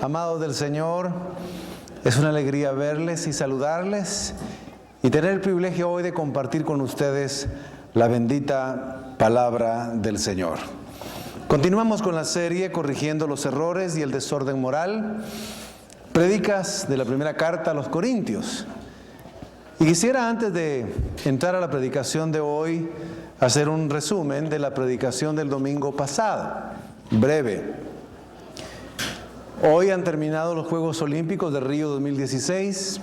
amados del Señor, es una alegría verles y saludarles y tener el privilegio hoy de compartir con ustedes la bendita palabra del Señor. Continuamos con la serie Corrigiendo los errores y el desorden moral, prédicas de la primera carta a los Corintios. Y quisiera, antes de entrar a la predicación de hoy, hacer un resumen de la predicación del domingo pasado, breve. Hoy han terminado los Juegos Olímpicos de Río 2016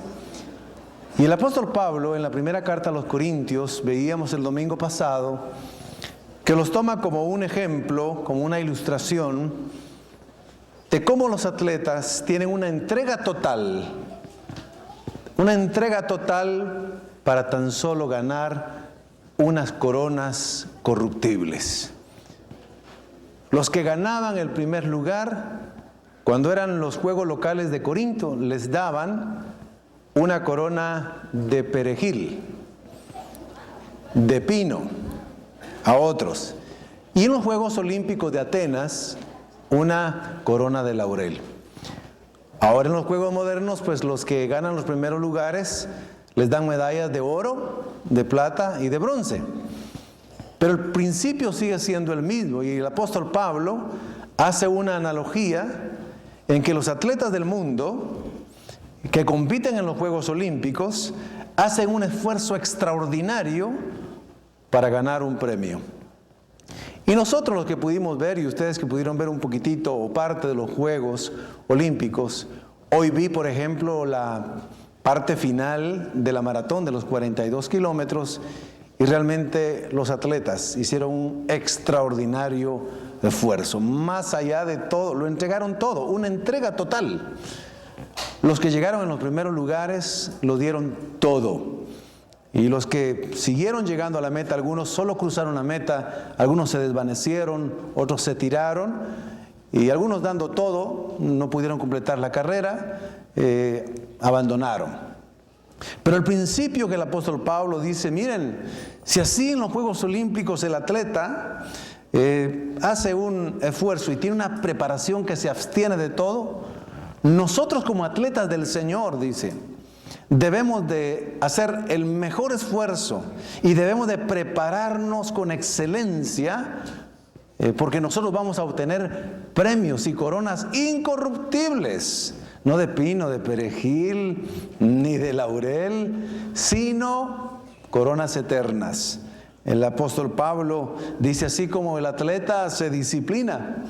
y el apóstol Pablo, en la primera carta a los Corintios, veíamos el domingo pasado, que los toma como un ejemplo, como una ilustración de cómo los atletas tienen una entrega total para tan solo ganar unas coronas corruptibles. Los que ganaban el primer lugar, cuando eran los Juegos locales de Corinto, les daban una corona de perejil, de pino, a otros. Y en los Juegos Olímpicos de Atenas, una corona de laurel. Ahora en los Juegos modernos, pues los que ganan los primeros lugares les dan medallas de oro, de plata y de bronce. Pero el principio sigue siendo el mismo, y el apóstol Pablo hace una analogía en que los atletas del mundo que compiten en los Juegos Olímpicos hacen un esfuerzo extraordinario para ganar un premio. Y nosotros, los que pudimos ver, y ustedes que pudieron ver un poquitito o parte de los Juegos Olímpicos, hoy vi, por ejemplo, la parte final de la maratón de los 42 kilómetros, y realmente los atletas hicieron un extraordinario esfuerzo, más allá de todo, lo entregaron todo, una entrega total. Los que llegaron en los primeros lugares lo dieron todo, y los que siguieron llegando a la meta, algunos solo cruzaron la meta, algunos se desvanecieron, otros se tiraron, y algunos dando todo no pudieron completar la carrera, abandonaron. Pero el principio que el apóstol Pablo dice, miren, si así en los Juegos Olímpicos el atleta hace un esfuerzo y tiene una preparación que se abstiene de todo, nosotros como atletas del Señor, dice, debemos de hacer el mejor esfuerzo y debemos de prepararnos con excelencia, porque nosotros vamos a obtener premios y coronas incorruptibles, no de pino, de perejil, ni de laurel, sino coronas eternas. El apóstol Pablo dice, así como el atleta se disciplina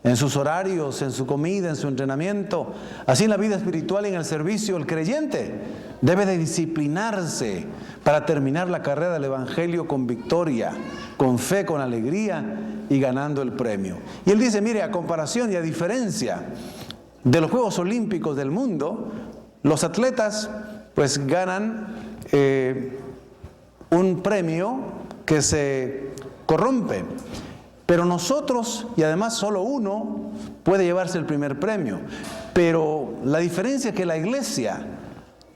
en sus horarios, en su comida, en su entrenamiento, así en la vida espiritual y en el servicio, el creyente debe de disciplinarse para terminar la carrera del Evangelio con victoria, con fe, con alegría y ganando el premio. Y él dice, mire, a comparación y a diferencia de los Juegos Olímpicos del mundo, los atletas pues ganan un premio que se corrompe, pero nosotros, y además solo uno puede llevarse el primer premio, pero la diferencia es que la iglesia,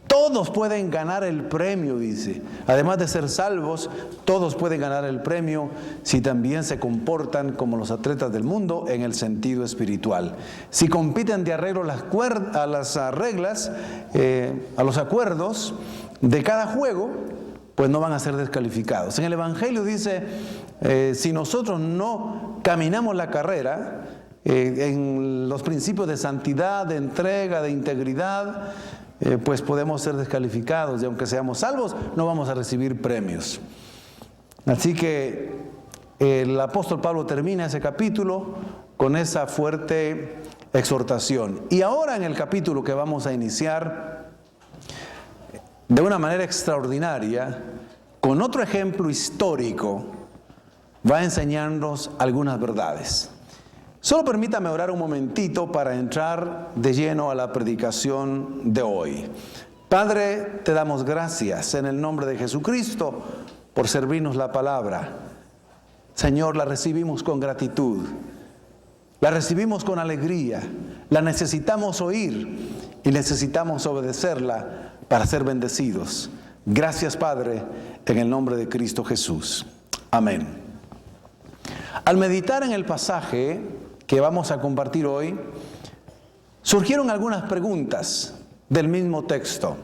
todos pueden ganar el premio, dice. Además de ser salvos, todos pueden ganar el premio si también se comportan como los atletas del mundo en el sentido espiritual. Si compiten de arreglo a las reglas, a los acuerdos de cada juego, pues no van a ser descalificados. En el Evangelio dice, si nosotros no caminamos la carrera en los principios de santidad, de entrega, de integridad, pues podemos ser descalificados, y aunque seamos salvos, no vamos a recibir premios. Así que el apóstol Pablo termina ese capítulo con esa fuerte exhortación. Y ahora en el capítulo que vamos a iniciar, de una manera extraordinaria, con otro ejemplo histórico, va a enseñarnos algunas verdades. Solo permítame orar un momentito para entrar de lleno a la predicación de hoy. Padre, te damos gracias en el nombre de Jesucristo por servirnos la palabra. Señor, la recibimos con gratitud, la recibimos con alegría, la necesitamos oír y necesitamos obedecerla para ser bendecidos. Gracias, Padre, en el nombre de Cristo Jesús. Amén. Al meditar en el pasaje que vamos a compartir hoy, surgieron algunas preguntas del mismo texto.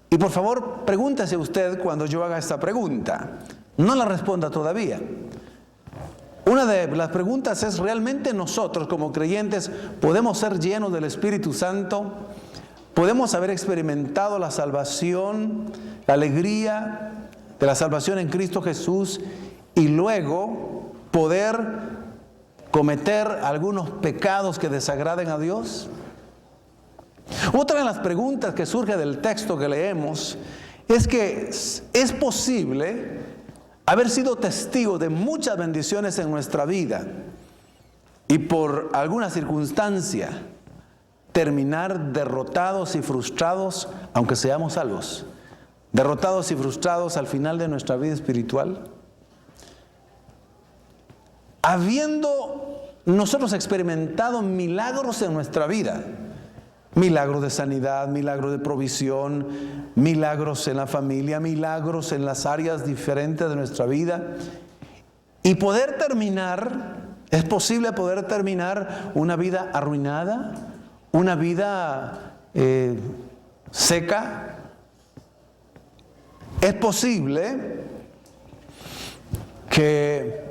Y por favor, pregúntese usted cuando yo haga esta pregunta. No la responda todavía. Una de las preguntas es: ¿realmente nosotros como creyentes podemos ser llenos del Espíritu Santo? ¿Podemos haber experimentado la salvación, la alegría de la salvación en Cristo Jesús y luego poder cometer algunos pecados que desagraden a Dios? Otra de las preguntas que surge del texto que leemos es que es posible haber sido testigo de muchas bendiciones en nuestra vida y por alguna circunstancia terminar derrotados y frustrados, aunque seamos salvos, derrotados y frustrados al final de nuestra vida espiritual. Habiendo nosotros experimentado milagros en nuestra vida, milagros de sanidad, milagros de provisión, milagros en la familia, milagros en las áreas diferentes de nuestra vida. Y poder terminar, es posible poder terminar una vida arruinada, una vida seca. Es posible que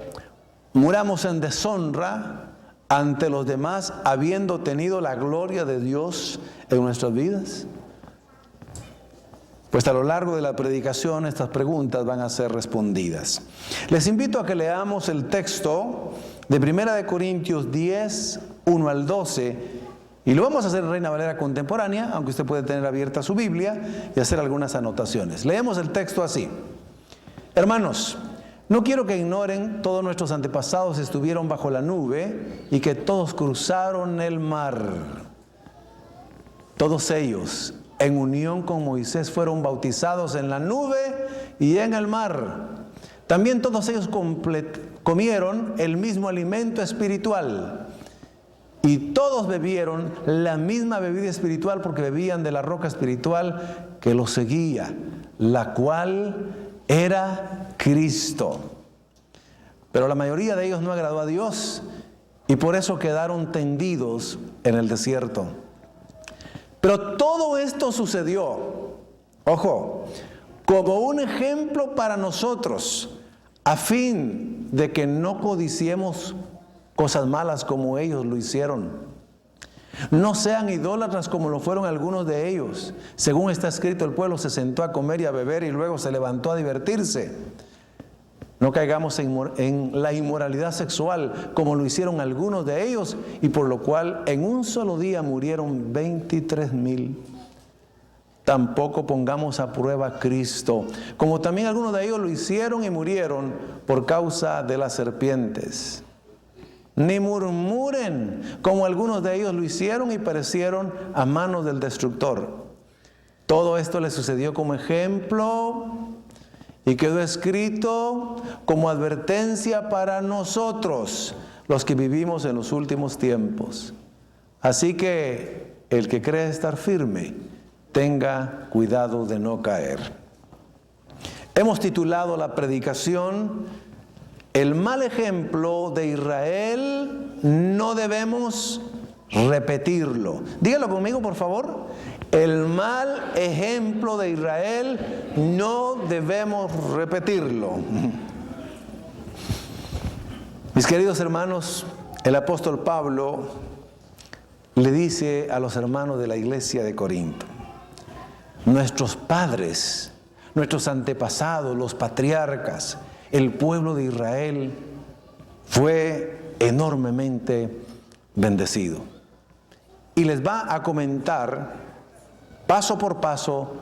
muramos en deshonra ante los demás, habiendo tenido la gloria de Dios en nuestras vidas. Pues a lo largo de la predicación estas preguntas van a ser respondidas. Les invito a que leamos el texto de 1 Corintios 10, 1 al 12, y lo vamos a hacer en Reina Valera contemporánea, aunque usted puede tener abierta su Biblia y hacer algunas anotaciones. Leemos el texto así: Hermanos, no quiero que ignoren, todos nuestros antepasados estuvieron bajo la nube y que todos cruzaron el mar. Todos ellos, en unión con Moisés, fueron bautizados en la nube y en el mar. También todos ellos comieron el mismo alimento espiritual y todos bebieron la misma bebida espiritual, porque bebían de la roca espiritual que los seguía, la cual era Cristo. Pero la mayoría de ellos no agradó a Dios y por eso quedaron tendidos en el desierto. Pero todo esto sucedió, ojo, como un ejemplo para nosotros, a fin de que no codiciemos cosas malas como ellos lo hicieron. No sean idólatras como lo fueron algunos de ellos. Según está escrito, el pueblo se sentó a comer y a beber y luego se levantó a divertirse. No caigamos en la inmoralidad sexual como lo hicieron algunos de ellos, y por lo cual en un solo día murieron 23,000. Tampoco pongamos a prueba a Cristo, como también algunos de ellos lo hicieron y murieron por causa de las serpientes. Ni murmuren, como algunos de ellos lo hicieron y perecieron a manos del destructor. Todo esto les sucedió como ejemplo y quedó escrito como advertencia para nosotros, los que vivimos en los últimos tiempos. Así que el que cree estar firme, tenga cuidado de no caer. Hemos titulado la predicación: el mal ejemplo de Israel no debemos repetirlo. Dígalo conmigo, por favor. El mal ejemplo de Israel no debemos repetirlo. Mis queridos hermanos, el apóstol Pablo le dice a los hermanos de la iglesia de Corinto: nuestros padres, nuestros antepasados, los patriarcas, el pueblo de Israel fue enormemente bendecido. Y les va a comentar paso por paso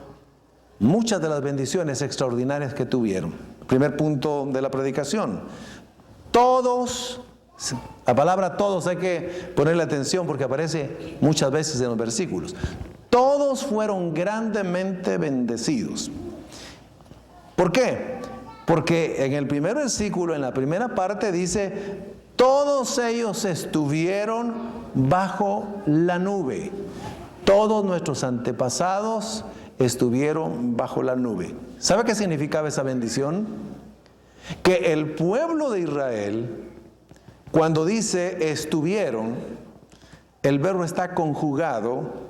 muchas de las bendiciones extraordinarias que tuvieron. Primer punto de la predicación: todos, la palabra todos hay que ponerle atención porque aparece muchas veces en los versículos. Todos fueron grandemente bendecidos. ¿Por qué? Porque en el primer versículo, en la primera parte dice: todos ellos estuvieron bajo la nube. Todos nuestros antepasados estuvieron bajo la nube. ¿Sabe qué significaba esa bendición? Que el pueblo de Israel, cuando dice estuvieron, el verbo está conjugado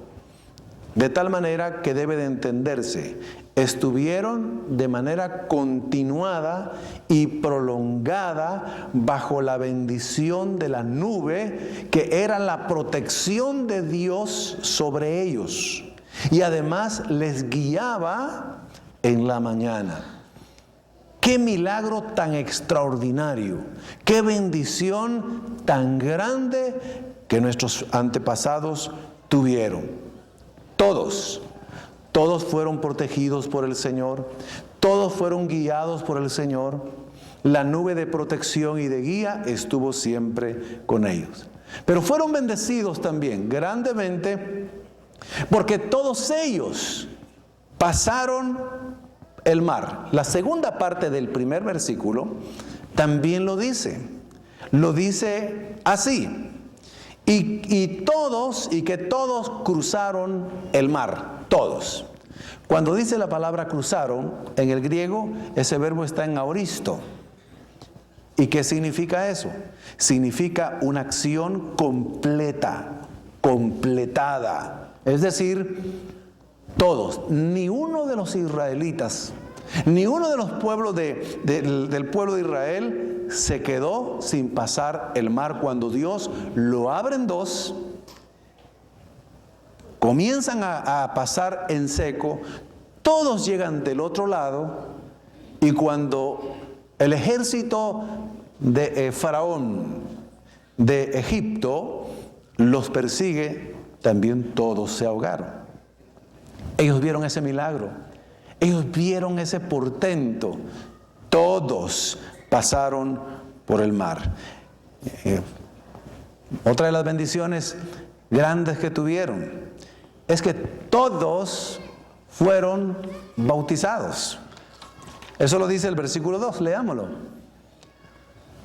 de tal manera que debe de entenderse. Estuvieron de manera continuada y prolongada bajo la bendición de la nube, que era la protección de Dios sobre ellos. Y además les guiaba en la mañana. ¡Qué milagro tan extraordinario! ¡Qué bendición tan grande que nuestros antepasados tuvieron! Todos fueron protegidos por el Señor, todos fueron guiados por el Señor. La nube de protección y de guía estuvo siempre con ellos. Pero fueron bendecidos también grandemente, porque todos ellos pasaron el mar. La segunda parte del primer versículo también lo dice. Lo dice así. Y que todos cruzaron el mar, todos. Cuando dice la palabra cruzaron, en el griego ese verbo está en aoristo. ¿Y qué significa eso? Significa una acción completa, completada. Es decir, todos, ni uno de los israelitas, ni uno de los pueblos del pueblo de Israel se quedó sin pasar el mar. Cuando Dios lo abre en dos, comienzan a pasar en seco, todos llegan del otro lado, y cuando el ejército de Faraón de Egipto los persigue, también todos se ahogaron. Ellos vieron ese milagro, ellos vieron ese portento, todos pasaron por el mar. Otra de las bendiciones grandes que tuvieron es que todos fueron bautizados. Eso lo dice el versículo 2, leámoslo.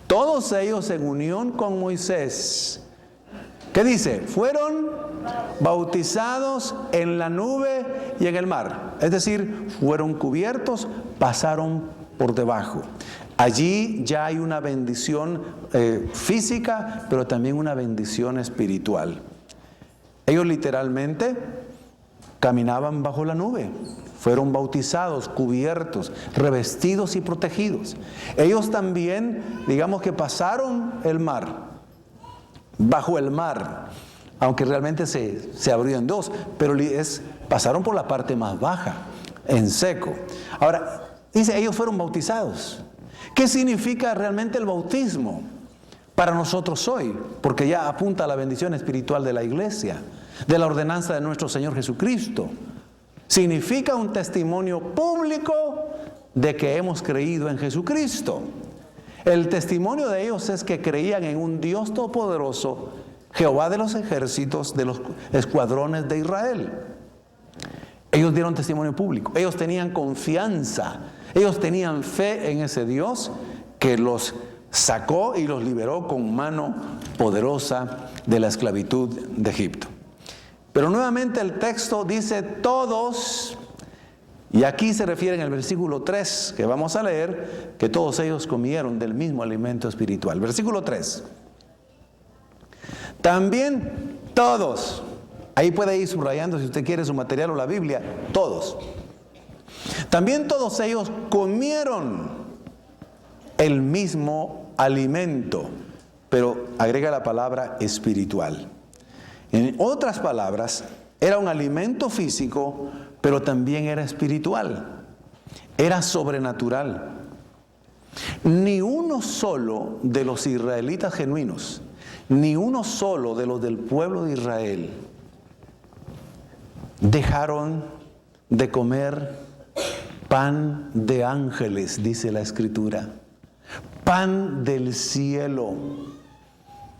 Todos ellos en unión con Moisés, ¿qué dice? Fueron bautizados en la nube y en el mar. Es decir, fueron cubiertos, pasaron por debajo. Allí ya hay una bendición física, pero también una bendición espiritual. Ellos literalmente caminaban bajo la nube. Fueron bautizados, cubiertos, revestidos y protegidos. Ellos también, digamos que pasaron el mar, bajo el mar, aunque realmente se abrió en dos, pero pasaron por la parte más baja, en seco. Ahora, dice, ellos fueron bautizados. ¿Qué significa realmente el bautismo para nosotros hoy? Porque ya apunta a la bendición espiritual de la iglesia, de la ordenanza de nuestro Señor Jesucristo. Significa un testimonio público de que hemos creído en Jesucristo. El testimonio de ellos es que creían en un Dios todopoderoso, Jehová de los ejércitos, de los escuadrones de Israel. Ellos dieron testimonio público, ellos tenían confianza, ellos tenían fe en ese Dios que los sacó y los liberó con mano poderosa de la esclavitud de Egipto. Pero nuevamente el texto dice todos, y aquí se refiere en el versículo 3 que vamos a leer, que todos ellos comieron del mismo alimento espiritual. Versículo 3. También todos, ahí puede ir subrayando si usted quiere su material o la Biblia, todos. También todos ellos comieron el mismo alimento, pero agrega la palabra espiritual. En otras palabras, era un alimento físico, pero también era espiritual, era sobrenatural. Ni uno solo de los israelitas genuinos, ni uno solo de los del pueblo de Israel dejaron de comer pan de ángeles, dice la Escritura, pan del cielo.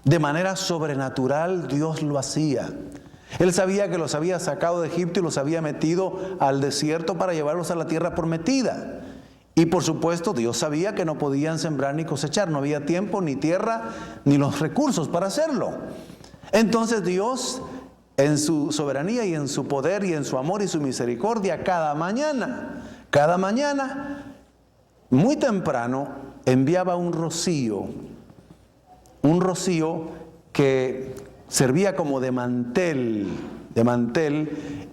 De manera sobrenatural Dios lo hacía. Él sabía que los había sacado de Egipto y los había metido al desierto para llevarlos a la tierra prometida. Y por supuesto Dios sabía que no podían sembrar ni cosechar, no había tiempo, ni tierra, ni los recursos para hacerlo. Entonces Dios, en su soberanía y en su poder y en su amor y su misericordia, cada mañana, muy temprano, enviaba un rocío que servía como de mantel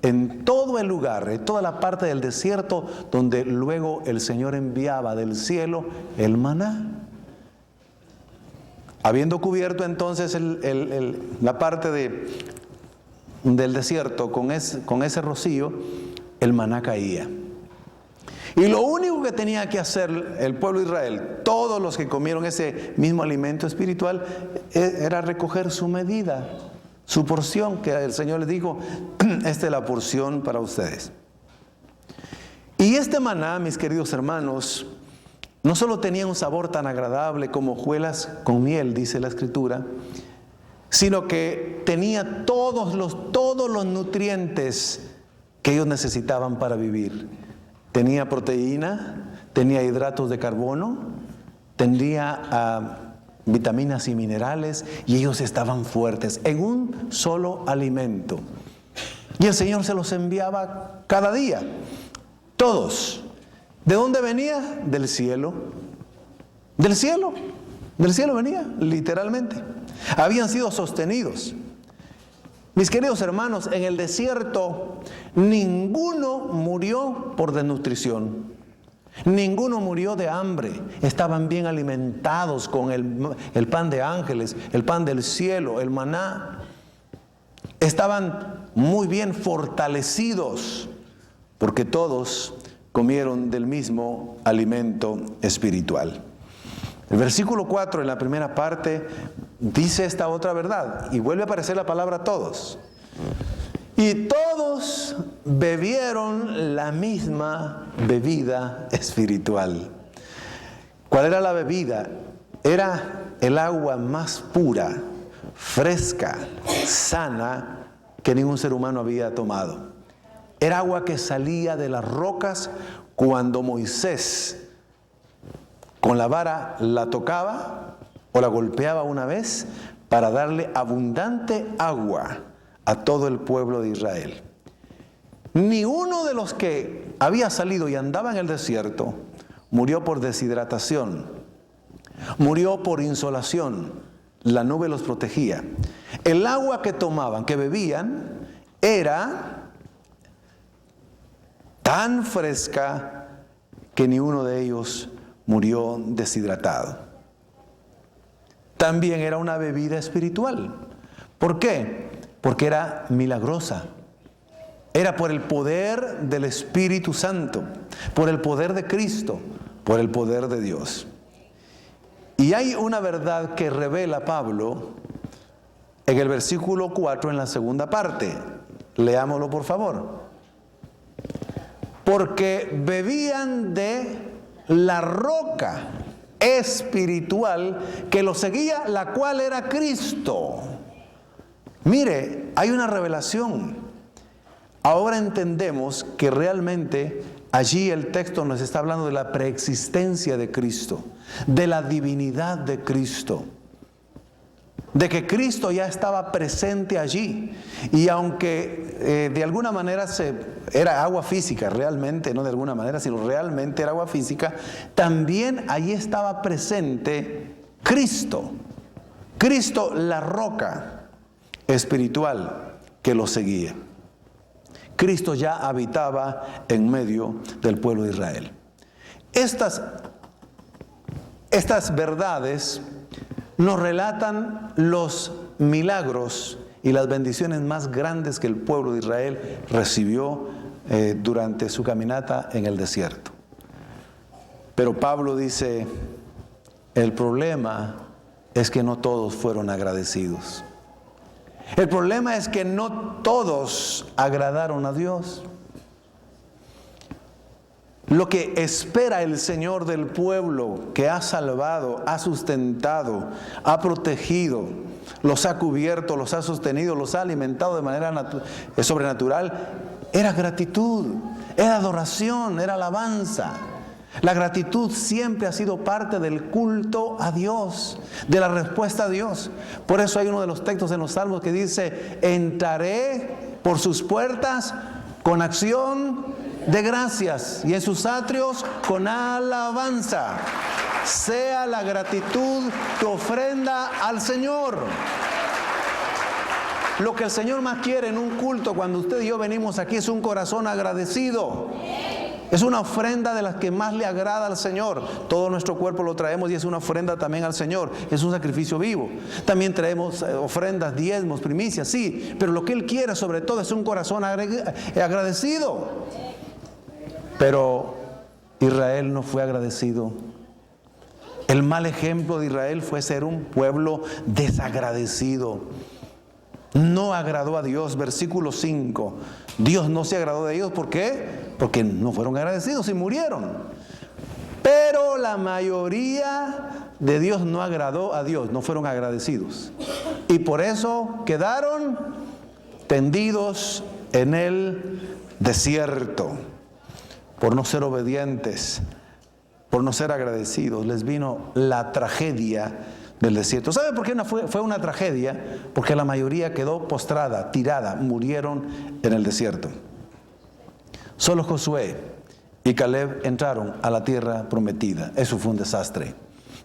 en todo el lugar, en toda la parte del desierto donde luego el Señor enviaba del cielo el maná. Habiendo cubierto entonces la parte del desierto con ese rocío, el maná caía. Y lo único que tenía que hacer el pueblo de Israel, todos los que comieron ese mismo alimento espiritual, era recoger su medida, su porción, que el Señor les dijo: esta es la porción para ustedes. Y este maná, mis queridos hermanos, no solo tenía un sabor tan agradable como hojuelas con miel, dice la Escritura, sino que tenía todos los nutrientes que ellos necesitaban para vivir. Tenía proteína, tenía hidratos de carbono, tenía vitaminas y minerales, y ellos estaban fuertes en un solo alimento. Y el Señor se los enviaba cada día, todos. ¿De dónde venía? Del cielo. Del cielo venía, literalmente. Habían sido sostenidos. Mis queridos hermanos, en el desierto ninguno murió por desnutrición. Ninguno murió de hambre. Estaban bien alimentados con el pan de ángeles, el pan del cielo, el maná. Estaban muy bien fortalecidos porque todos comieron del mismo alimento espiritual. El versículo 4 en la primera parte dice esta otra verdad, y vuelve a aparecer la palabra todos. Y todos bebieron la misma bebida espiritual. ¿Cuál era la bebida? Era el agua más pura, fresca, sana que ningún ser humano había tomado. Era agua que salía de las rocas cuando Moisés con la vara la tocaba o la golpeaba una vez para darle abundante agua a todo el pueblo de Israel. Ni uno de los que había salido y andaba en el desierto murió por deshidratación, murió por insolación. La nube los protegía. El agua que tomaban, que bebían, era tan fresca que ni uno de ellos murió deshidratado. También era una bebida espiritual. ¿Por qué? Porque era milagrosa. Era por el poder del Espíritu Santo, por el poder de Cristo, por el poder de Dios. Y hay una verdad que revela Pablo en el versículo 4 en la segunda parte. Leámoslo por favor. Porque bebían de la roca espiritual que los seguía, la cual era Cristo. Mire, hay una revelación. Ahora entendemos que realmente allí el texto nos está hablando de la preexistencia de Cristo, de la divinidad de Cristo, de que Cristo ya estaba presente allí. Y aunque de alguna manera era agua física, realmente, no de alguna manera, sino realmente era agua física, también allí estaba presente Cristo. Cristo, la roca espiritual que lo seguía. Cristo ya habitaba en medio del pueblo de Israel. Estas verdades nos relatan los milagros y las bendiciones más grandes que el pueblo de Israel recibió durante su caminata en el desierto. Pero Pablo dice, el problema es que no todos fueron agradecidos. El problema es que no todos agradaron a Dios. Lo que espera el Señor del pueblo que ha salvado, ha sustentado, ha protegido, los ha cubierto, los ha sostenido, los ha alimentado de manera sobrenatural, era gratitud, era adoración, era alabanza. La gratitud siempre ha sido parte del culto a Dios, de la respuesta a Dios. Por eso hay uno de los textos en los Salmos que dice, entraré por sus puertas con acción de gracias y en sus atrios con alabanza. Sea la gratitud tu ofrenda al Señor. Lo que el Señor más quiere en un culto cuando usted y yo venimos aquí es un corazón agradecido. Es una ofrenda de las que más le agrada al Señor. Todo nuestro cuerpo lo traemos y es una ofrenda también al Señor. Es un sacrificio vivo. También traemos ofrendas, diezmos, primicias, sí. Pero lo que Él quiere sobre todo es un corazón agradecido. Pero Israel no fue agradecido. El mal ejemplo de Israel fue ser un pueblo desagradecido. No agradó a Dios. Versículo 5. Dios no se agradó de ellos. ¿Por qué? Porque no fueron agradecidos y murieron. Pero la mayoría de Dios no agradó a Dios. No fueron agradecidos. Y por eso quedaron tendidos en el desierto. Por no ser obedientes. Por no ser agradecidos. Les vino la tragedia del desierto. ¿Sabe por qué fue una tragedia? Porque la mayoría quedó postrada, tirada, murieron en el desierto. Solo Josué y Caleb entraron a la tierra prometida. Eso fue un desastre.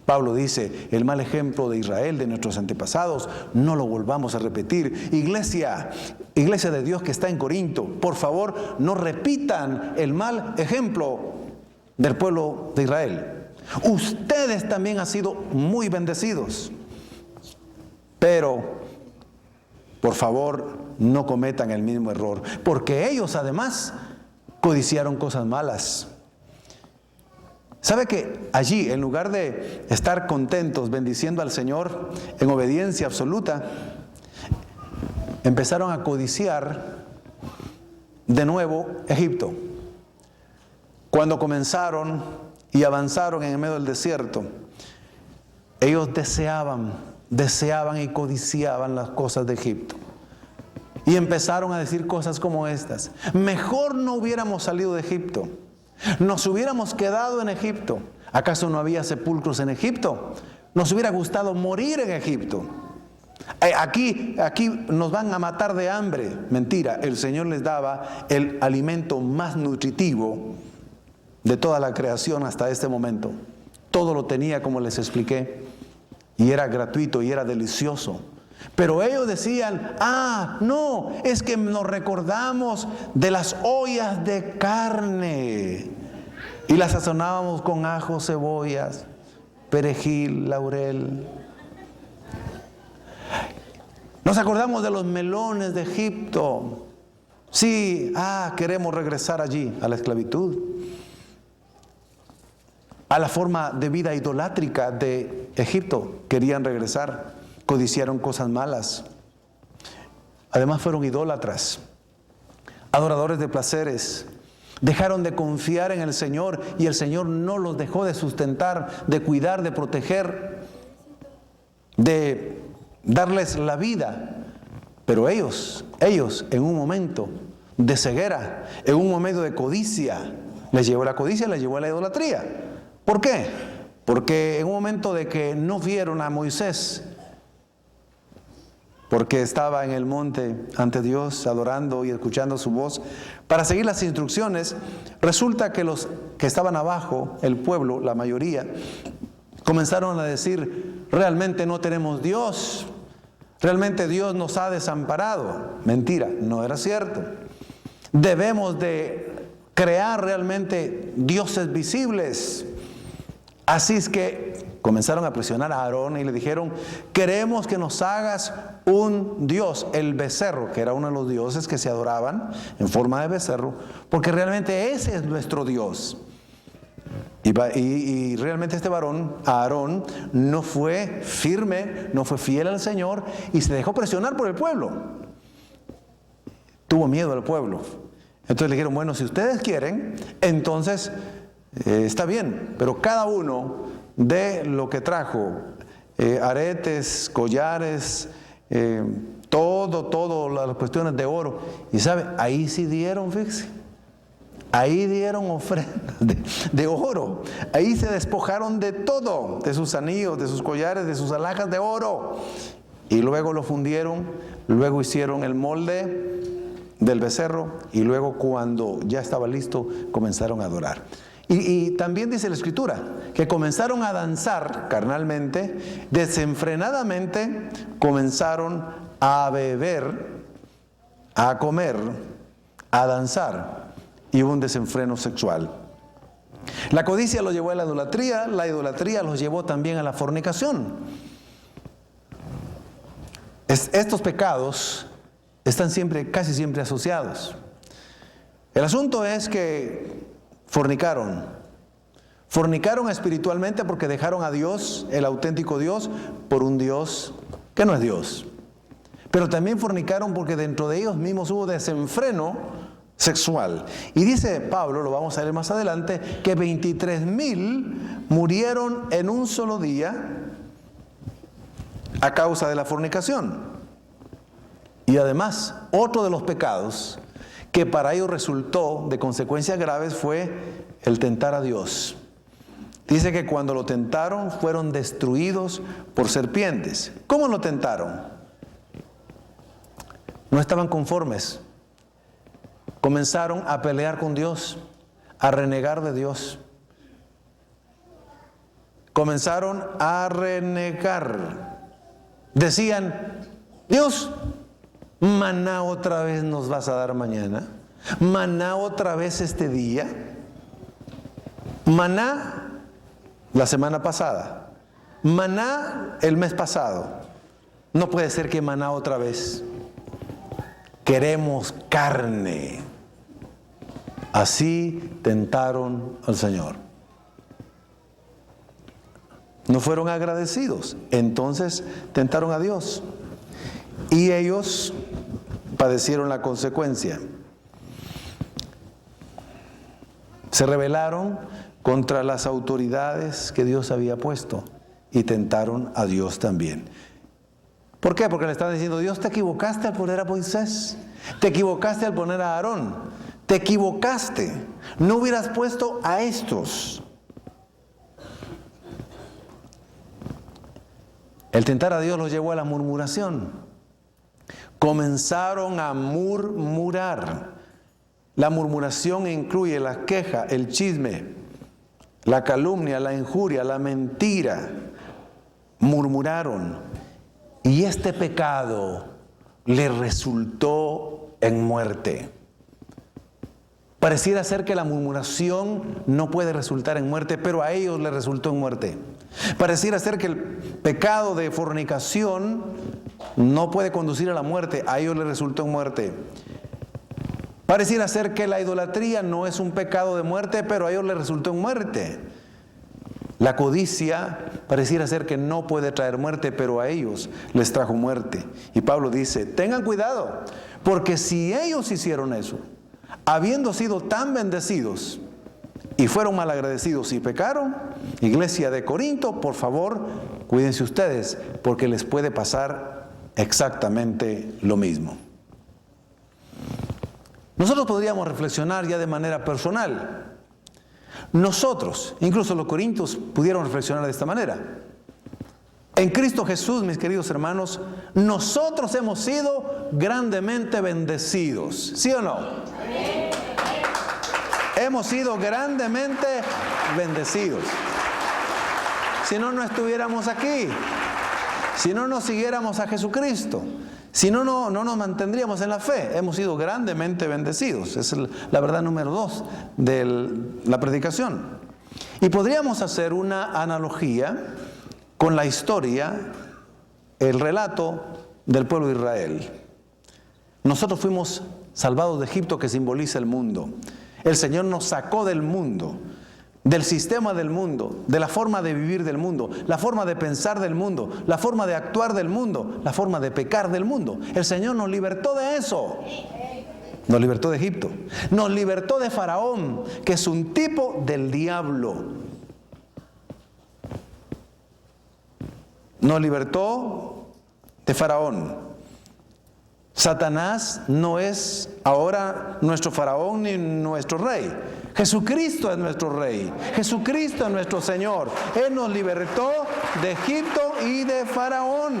Pablo dice, el mal ejemplo de Israel, de nuestros antepasados, no lo volvamos a repetir. Iglesia de Dios que está en Corinto, por favor, no repitan el mal ejemplo del pueblo de Israel. Ustedes también han sido muy bendecidos, pero por favor no cometan el mismo error, porque ellos además codiciaron cosas malas. ¿Sabe que allí, en lugar de estar contentos bendiciendo al Señor en obediencia absoluta, empezaron a codiciar de nuevo Egipto? Cuando comenzaron y avanzaron en el medio del desierto, ellos deseaban y codiciaban las cosas de Egipto. Y empezaron a decir cosas como estas: mejor no hubiéramos salido de Egipto, nos hubiéramos quedado en Egipto. ¿Acaso no había sepulcros en Egipto? Nos hubiera gustado morir en Egipto. Aquí nos van a matar de hambre. Mentira, el Señor les daba el alimento más nutritivo de toda la creación hasta este momento. Todo lo tenía, como les expliqué, y era gratuito y era delicioso. Pero ellos decían, no, es que nos recordamos de las ollas de carne y las sazonábamos con ajo, cebollas, perejil, laurel. Nos acordamos de los melones de Egipto. Sí, queremos regresar allí, a la esclavitud, a la forma de vida idolátrica de Egipto. Querían regresar, codiciaron cosas malas. Además fueron idólatras, adoradores de placeres. Dejaron de confiar en el Señor y el Señor no los dejó de sustentar, de cuidar, de proteger, de darles la vida. Pero ellos en un momento de ceguera, en un momento de codicia, les llevó la codicia, les llevó a la idolatría. ¿Por qué? Porque en un momento de que no vieron a Moisés, porque estaba en el monte ante Dios, adorando y escuchando su voz, para seguir las instrucciones, resulta que los que estaban abajo, el pueblo, la mayoría, comenzaron a decir, realmente no tenemos Dios, realmente Dios nos ha desamparado. Mentira, no era cierto. Debemos de crear realmente dioses visibles. Así es que comenzaron a presionar a Aarón y le dijeron, queremos que nos hagas un dios, el becerro, que era uno de los dioses que se adoraban en forma de becerro, porque realmente ese es nuestro Dios. Y realmente este varón, Aarón, no fue firme, no fue fiel al Señor y se dejó presionar por el pueblo. Tuvo miedo al pueblo. Entonces le dijeron, bueno, si ustedes quieren, entonces está bien, pero cada uno de lo que trajo, aretes, collares, todo las cuestiones de oro. Y sabe, ahí sí dieron, fíjese, ahí dieron ofrendas de oro. Ahí se despojaron de todo, de sus anillos, de sus collares, de sus alhajas de oro. Y luego lo fundieron, luego hicieron el molde del becerro y luego cuando ya estaba listo comenzaron a adorar. Y también dice la Escritura que comenzaron a danzar carnalmente, desenfrenadamente comenzaron a beber, a comer, a danzar, y hubo un desenfreno sexual. La codicia los llevó a la idolatría los llevó también a la fornicación. Estos pecados están casi siempre asociados. El asunto es que fornicaron espiritualmente porque dejaron a Dios, el auténtico Dios, por un Dios que no es Dios. Pero también fornicaron porque dentro de ellos mismos hubo desenfreno sexual. Y dice Pablo, lo vamos a leer más adelante, que 23,000 murieron en un solo día a causa de la fornicación. Y además, otro de los pecados que para ellos resultó de consecuencias graves fue el tentar a Dios. Dice que cuando lo tentaron fueron destruidos por serpientes. ¿Cómo lo tentaron? No estaban conformes. Comenzaron a pelear con Dios, a renegar de Dios. Comenzaron a renegar. Decían, Dios, maná otra vez nos vas a dar mañana. Maná otra vez este día. Maná la semana pasada. Maná el mes pasado. No puede ser que maná otra vez. Queremos carne. Así tentaron al Señor. No fueron agradecidos. Entonces tentaron a Dios. Y ellos padecieron la consecuencia. Se rebelaron contra las autoridades que Dios había puesto y tentaron a Dios también. ¿Por qué? Porque le estaban diciendo, Dios, te equivocaste al poner a Moisés, te equivocaste al poner a Aarón, te equivocaste, no hubieras puesto a estos. El tentar a Dios los llevó a la murmuración. Comenzaron a murmurar. La murmuración incluye la queja, el chisme, la calumnia, la injuria, la mentira. Murmuraron. Y este pecado le resultó en muerte. Pareciera ser que la murmuración no puede resultar en muerte, pero a ellos le resultó en muerte. Pareciera ser que el pecado de fornicación no puede conducir a la muerte, a ellos le resultó en muerte. Pareciera ser que la idolatría no es un pecado de muerte, pero a ellos le resultó en muerte. La codicia pareciera ser que no puede traer muerte, pero a ellos les trajo muerte. Y Pablo dice, tengan cuidado, porque si ellos hicieron eso, habiendo sido tan bendecidos y fueron malagradecidos y pecaron, iglesia de Corinto, por favor, cuídense ustedes, porque les puede pasar exactamente lo mismo. Nosotros podríamos reflexionar ya de manera personal. Nosotros, incluso los corintios, pudieron reflexionar de esta manera. En Cristo Jesús, mis queridos hermanos, nosotros hemos sido grandemente bendecidos. ¿Sí o no? Hemos sido grandemente bendecidos. Si no, no estuviéramos aquí. Si no nos siguiéramos a Jesucristo. Si no, no nos mantendríamos en la fe. Hemos sido grandemente bendecidos. Esa es la verdad número 2 de la predicación. Y podríamos hacer una analogía con la historia, el relato del pueblo de Israel. Nosotros fuimos salvados de Egipto, que simboliza el mundo. El Señor nos sacó del mundo, del sistema del mundo, de la forma de vivir del mundo, la forma de pensar del mundo, la forma de actuar del mundo, la forma de pecar del mundo. El Señor nos libertó de eso. Nos libertó de Egipto. Nos libertó de Faraón, que es un tipo del diablo. Nos libertó de Faraón. Satanás no es ahora nuestro faraón ni nuestro rey. Jesucristo es nuestro rey. Jesucristo es nuestro Señor. Él nos libertó de Egipto y de Faraón.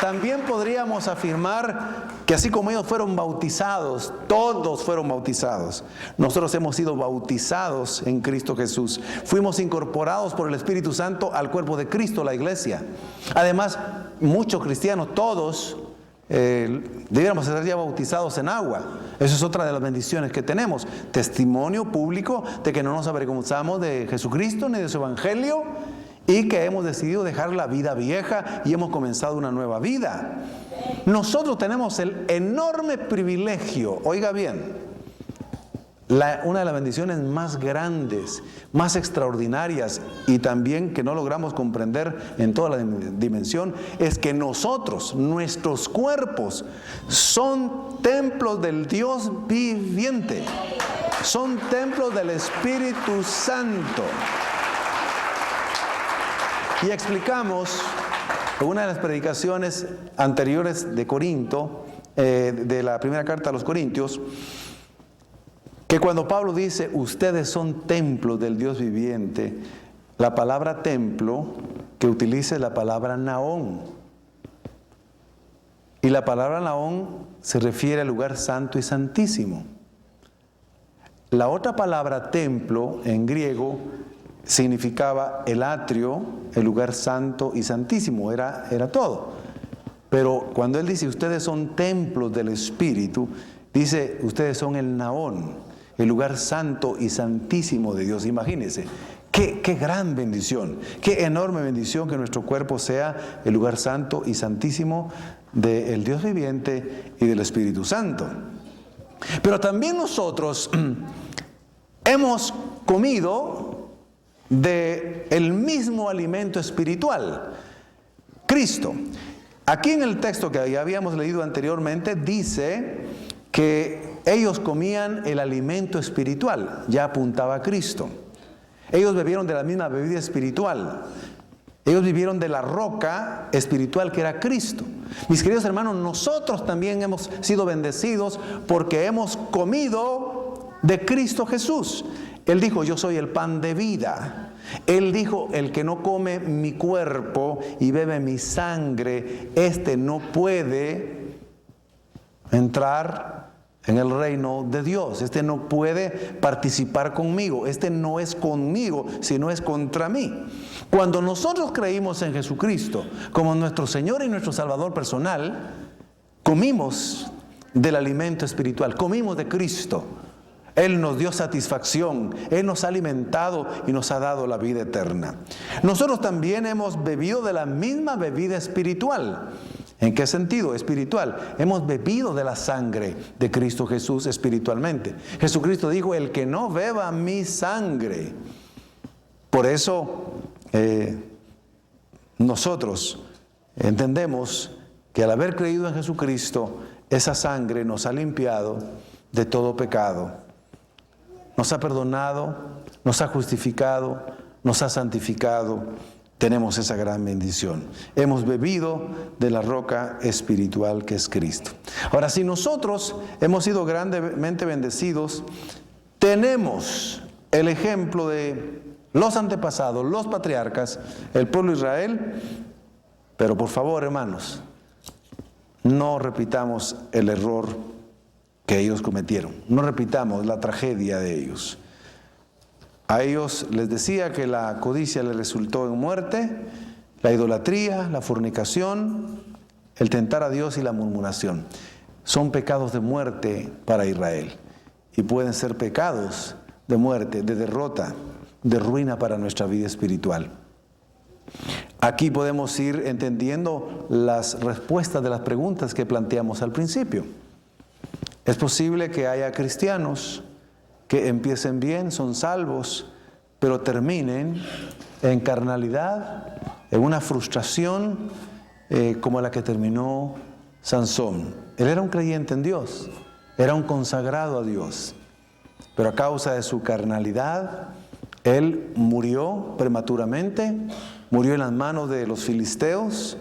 También podríamos afirmar que así como ellos fueron bautizados, todos fueron bautizados. Nosotros hemos sido bautizados en Cristo Jesús. Fuimos incorporados por el Espíritu Santo al cuerpo de Cristo, la iglesia. Además, muchos cristianos, todos, debiéramos ser ya bautizados en agua. Eso es otra de las bendiciones que tenemos. Testimonio público de que no nos avergonzamos de Jesucristo ni de su evangelio y que hemos decidido dejar la vida vieja y hemos comenzado una nueva vida. Nosotros tenemos el enorme privilegio, oiga bien, una de las bendiciones más grandes, más extraordinarias y también que no logramos comprender en toda la dimensión, es que nosotros, nuestros cuerpos, son templos del Dios viviente, son templos del Espíritu Santo. Y explicamos en una de las predicaciones anteriores de Corinto, de la primera carta a los Corintios, que cuando Pablo dice, ustedes son templos del Dios viviente, la palabra templo que utiliza es la palabra naón. Y la palabra naón se refiere al lugar santo y santísimo. La otra palabra templo en griego significaba el atrio, el lugar santo y santísimo, era todo. Pero cuando él dice, ustedes son templos del Espíritu, dice, ustedes son el naón, el lugar santo y santísimo de Dios. Imagínense, qué gran bendición, qué enorme bendición que nuestro cuerpo sea el lugar santo y santísimo del Dios viviente y del Espíritu Santo. Pero también nosotros hemos comido del mismo alimento espiritual, Cristo. Aquí en el texto que ya habíamos leído anteriormente dice que ellos comían el alimento espiritual, ya apuntaba a Cristo. Ellos bebieron de la misma bebida espiritual. Ellos vivieron de la roca espiritual que era Cristo. Mis queridos hermanos, nosotros también hemos sido bendecidos porque hemos comido de Cristo Jesús. Él dijo, yo soy el pan de vida. Él dijo, el que no come mi cuerpo y bebe mi sangre, este no puede entrar en el reino de Dios. Este no puede participar conmigo. Este no es conmigo, sino es contra mí. Cuando nosotros creímos en Jesucristo como nuestro Señor y nuestro Salvador personal, comimos del alimento espiritual, comimos de Cristo. Él nos dio satisfacción, Él nos ha alimentado y nos ha dado la vida eterna. Nosotros también hemos bebido de la misma bebida espiritual. ¿En qué sentido? Espiritual. Hemos bebido de la sangre de Cristo Jesús espiritualmente. Jesucristo dijo, el que no beba mi sangre. Por eso nosotros entendemos que al haber creído en Jesucristo, esa sangre nos ha limpiado de todo pecado. Nos ha perdonado, nos ha justificado, nos ha santificado. Tenemos esa gran bendición. Hemos bebido de la roca espiritual que es Cristo. Ahora, si nosotros hemos sido grandemente bendecidos, tenemos el ejemplo de los antepasados, los patriarcas, el pueblo de Israel. Pero por favor, hermanos, no repitamos el error que ellos cometieron. No repitamos la tragedia de ellos. A ellos les decía que la codicia les resultó en muerte, la idolatría, la fornicación, el tentar a Dios y la murmuración. Son pecados de muerte para Israel y pueden ser pecados de muerte, de derrota, de ruina para nuestra vida espiritual. Aquí podemos ir entendiendo las respuestas de las preguntas que planteamos al principio. Es posible que haya cristianos que empiecen bien, son salvos, pero terminen en carnalidad, en una frustración como la que terminó Sansón. Él era un creyente en Dios, era un consagrado a Dios, pero a causa de su carnalidad, él murió prematuramente, murió en las manos de los filisteos,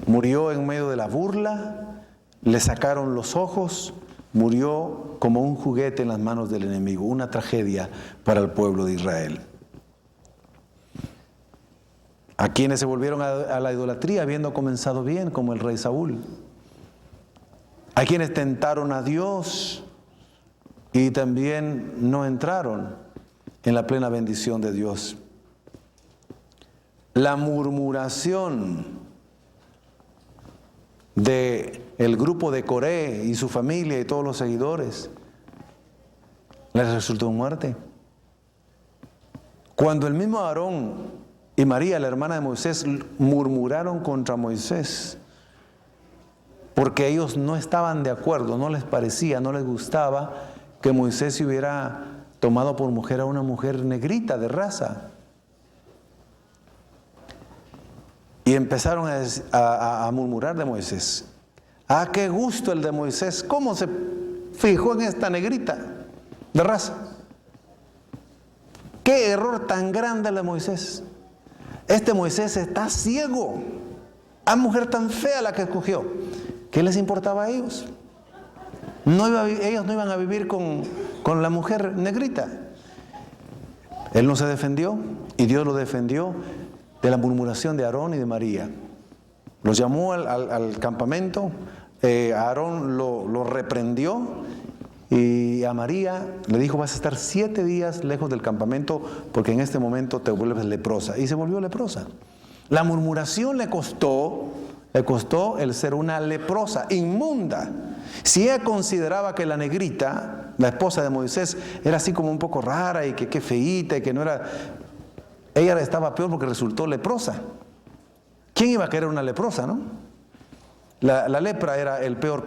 murió en medio de la burla, le sacaron los ojos, murió como un juguete en las manos del enemigo, una tragedia para el pueblo de Israel. A quienes se volvieron a la idolatría habiendo comenzado bien, como el rey Saúl. A quienes tentaron a Dios y también no entraron en la plena bendición de Dios. La murmuración del grupo de Coré y su familia y todos los seguidores, les resultó muerte. Cuando el mismo Aarón y María, la hermana de Moisés, murmuraron contra Moisés, porque ellos no estaban de acuerdo, no les parecía, no les gustaba que Moisés se hubiera tomado por mujer a una mujer negrita de raza. Y empezaron a murmurar de Moisés. ¡Ah, qué gusto el de Moisés! ¿Cómo se fijó en esta negrita de raza? ¡Qué error tan grande el de Moisés! Este Moisés está ciego. ¡A mujer tan fea la que escogió! ¿Qué les importaba a ellos? Ellos no iban a vivir con la mujer negrita. Él no se defendió y Dios lo defendió de la murmuración de Aarón y de María. Los llamó al campamento, Aarón lo reprendió y a María le dijo: vas a estar 7 días lejos del campamento porque en este momento te vuelves leprosa. Y se volvió leprosa. La murmuración le costó el ser una leprosa, inmunda. Si ella consideraba que la negrita, la esposa de Moisés, era así como un poco rara y que feíta y que no era... Ella estaba peor porque resultó leprosa. ¿Quién iba a querer una leprosa, no? La lepra era el peor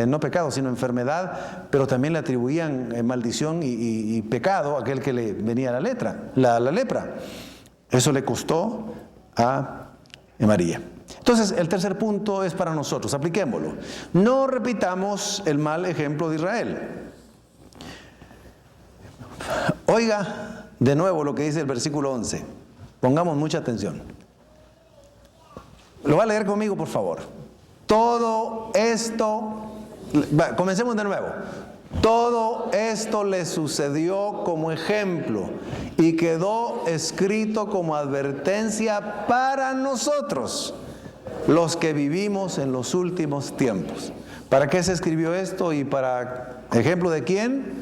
no pecado, sino enfermedad, pero también le atribuían maldición y pecado a aquel que le venía la lepra. Eso le costó a María. Entonces, el tercer punto es para nosotros, apliquémoslo. No repitamos el mal ejemplo de Israel. Oiga de nuevo lo que dice el versículo 11. Pongamos mucha atención. Lo va a leer conmigo, por favor. Todo esto, comencemos de nuevo. Todo esto le sucedió como ejemplo y quedó escrito como advertencia para nosotros, los que vivimos en los últimos tiempos. ¿Para qué se escribió esto y para ejemplo de quién?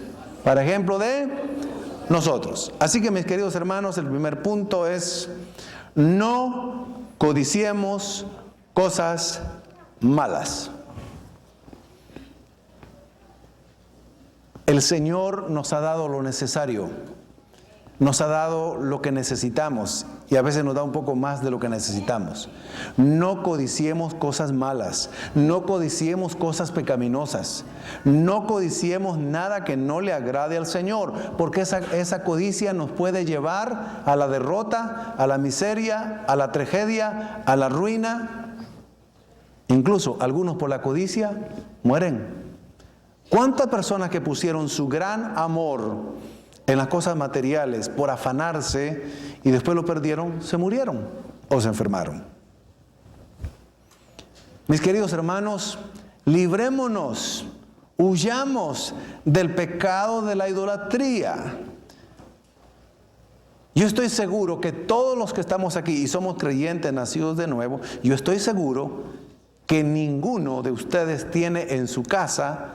Para ejemplo de nosotros. Así que, mis queridos hermanos, el primer punto es: no codiciemos cosas malas. El Señor nos ha dado lo necesario, nos ha dado lo que necesitamos y a veces nos da un poco más de lo que necesitamos. No codiciemos cosas malas, no codiciemos cosas pecaminosas, no codiciemos nada que no le agrade al Señor, porque esa codicia nos puede llevar a la derrota, a la miseria, a la tragedia, a la ruina. Incluso algunos por la codicia mueren. ¿Cuántas personas que pusieron su gran amor en las cosas materiales por afanarse y después lo perdieron, se murieron o se enfermaron? Mis queridos hermanos, librémonos, huyamos del pecado de la idolatría. Yo estoy seguro que todos los que estamos aquí y somos creyentes nacidos de nuevo, yo estoy seguro que ninguno de ustedes tiene en su casa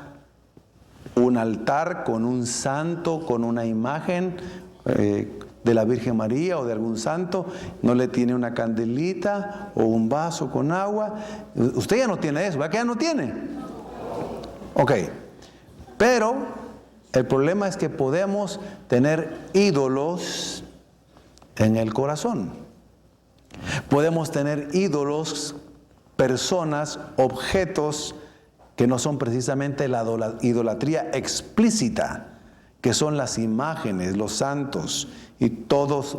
un altar con un santo, con una imagen de la Virgen María o de algún santo. No le tiene una candelita o un vaso con agua. Usted ya no tiene eso, ¿verdad que ya no tiene? Ok, pero el problema es que podemos tener ídolos en el corazón. Podemos tener ídolos, personas, objetos que no son precisamente la idolatría explícita, que son las imágenes, los santos y todos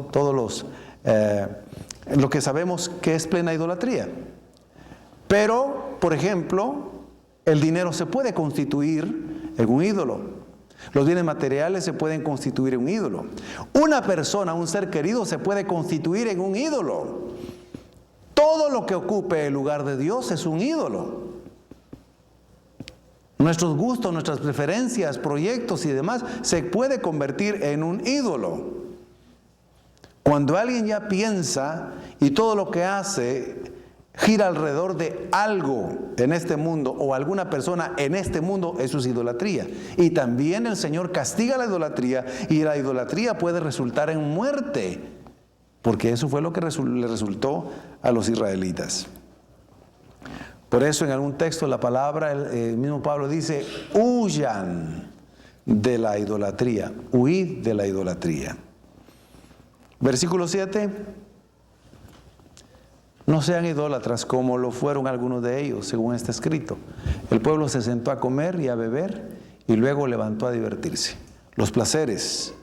lo que sabemos que es plena idolatría. Pero, por ejemplo, el dinero se puede constituir en un ídolo. Los bienes materiales se pueden constituir en un ídolo. Una persona, un ser querido, se puede constituir en un ídolo. Todo lo que ocupe el lugar de Dios es un ídolo. Nuestros gustos, nuestras preferencias, proyectos y demás se puede convertir en un ídolo. Cuando alguien ya piensa y todo lo que hace gira alrededor de algo en este mundo o alguna persona en este mundo, eso es idolatría. Y también el Señor castiga la idolatría y la idolatría puede resultar en muerte, porque eso fue lo que le resultó a los israelitas. Por eso en algún texto la palabra, el mismo Pablo dice, huyan de la idolatría, huid de la idolatría. Versículo 7, no sean idólatras como lo fueron algunos de ellos, según está escrito. El pueblo se sentó a comer y a beber y luego levantó a divertirse. Los placeres,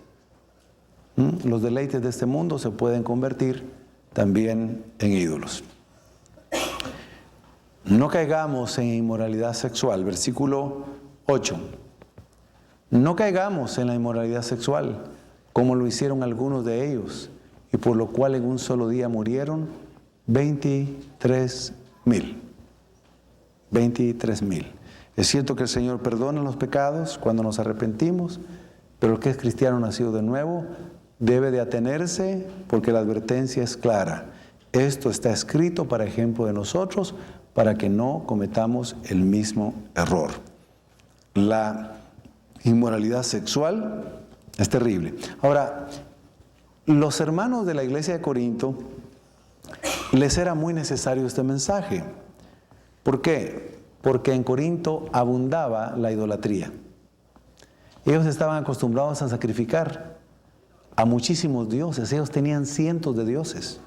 los deleites de este mundo se pueden convertir también en ídolos. No caigamos en inmoralidad sexual, versículo 8. No caigamos en la inmoralidad sexual, como lo hicieron algunos de ellos, y por lo cual en un solo día murieron 23,000. 23,000. Es cierto que el Señor perdona los pecados cuando nos arrepentimos, pero el que es cristiano nacido de nuevo debe de atenerse porque la advertencia es clara. Esto está escrito para ejemplo de nosotros, para que no cometamos el mismo error. La inmoralidad sexual es terrible. Ahora, los hermanos de la iglesia de Corinto les era muy necesario este mensaje. ¿Por qué? Porque en Corinto abundaba la idolatría. Ellos estaban acostumbrados a sacrificar a muchísimos dioses. Ellos tenían cientos de dioses.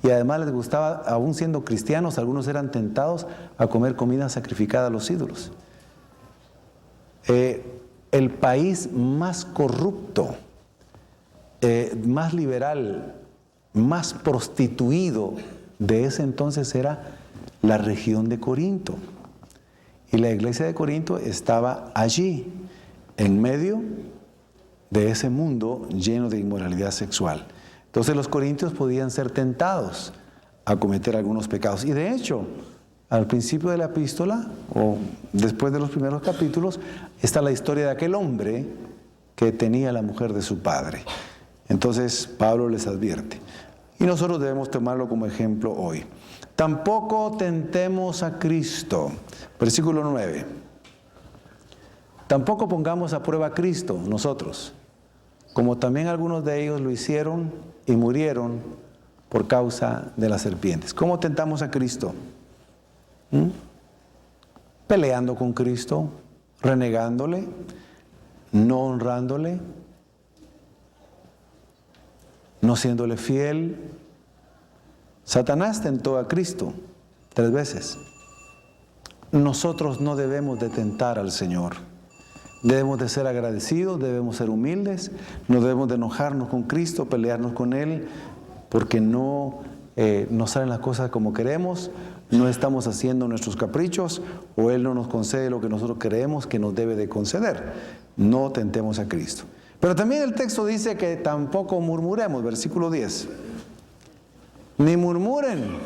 Y además les gustaba, aún siendo cristianos, algunos eran tentados a comer comida sacrificada a los ídolos. El país más corrupto, más liberal, más prostituido de ese entonces era la región de Corinto. Y la iglesia de Corinto estaba allí, en medio de ese mundo lleno de inmoralidad sexual. Entonces los corintios podían ser tentados a cometer algunos pecados. Y de hecho, al principio de la epístola, o después de los primeros capítulos, está la historia de aquel hombre que tenía la mujer de su padre. Entonces Pablo les advierte. Y nosotros debemos tomarlo como ejemplo hoy. Tampoco tentemos a Cristo. Versículo 9. Tampoco pongamos a prueba a Cristo nosotros, como también algunos de ellos lo hicieron y murieron por causa de las serpientes. ¿Cómo tentamos a Cristo? Peleando con Cristo, renegándole, no honrándole, no siéndole fiel. Satanás tentó a Cristo 3 veces. Nosotros no debemos de tentar al Señor. Debemos de ser agradecidos, debemos ser humildes, no debemos de enojarnos con Cristo, pelearnos con Él, porque no salen las cosas como queremos, no estamos haciendo nuestros caprichos, o Él no nos concede lo que nosotros creemos que nos debe de conceder. No tentemos a Cristo. Pero también el texto dice que tampoco murmuremos, versículo 10. Ni murmuren,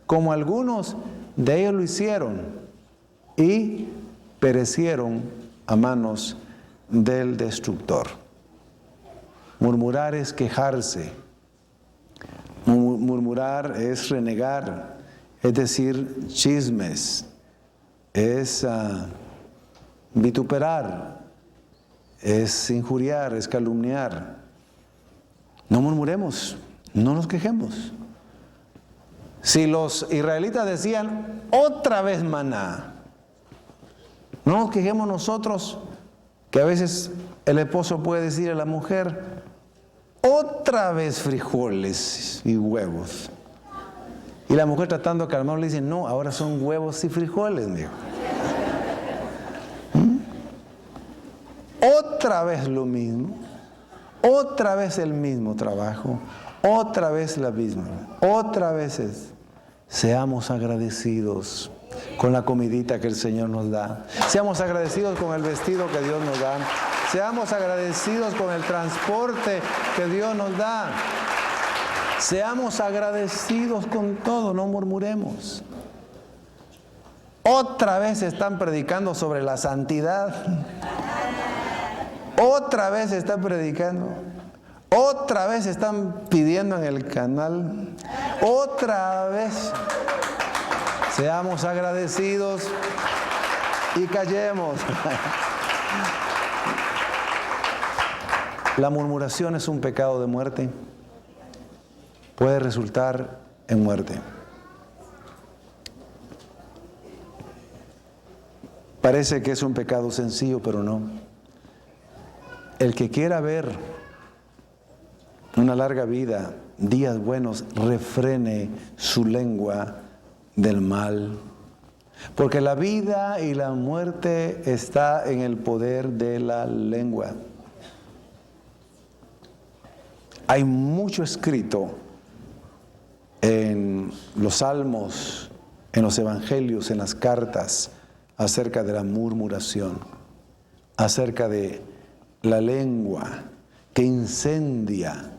como algunos de ellos lo hicieron, y perecieron a manos del destructor. Murmurar es quejarse. Murmurar es renegar, es decir, chismes, es vituperar, es injuriar, es calumniar. No murmuremos, no nos quejemos. Si los israelitas decían, otra vez maná, no nos quejemos nosotros, que a veces el esposo puede decir a la mujer, otra vez frijoles y huevos. Y la mujer tratando de calmarlo le dice, no, ahora son huevos y frijoles, mijo. Otra vez lo mismo, otra vez el mismo trabajo, otra vez la misma, otra vez es. Seamos agradecidos con la comidita que el Señor nos da. Seamos agradecidos con el vestido que Dios nos da. Seamos agradecidos con el transporte que Dios nos da. Seamos agradecidos con todo, no murmuremos. Otra vez están predicando sobre la santidad. Otra vez están predicando. Otra vez están pidiendo en el canal. Otra vez. Seamos agradecidos y callemos. La murmuración es un pecado de muerte. Puede resultar en muerte. Parece que es un pecado sencillo, pero no. El que quiera ver una larga vida, días buenos, refrene su lengua del mal. Porque la vida y la muerte está en el poder de la lengua. Hay mucho escrito en los salmos, en los evangelios, en las cartas, acerca de la murmuración, acerca de la lengua que incendia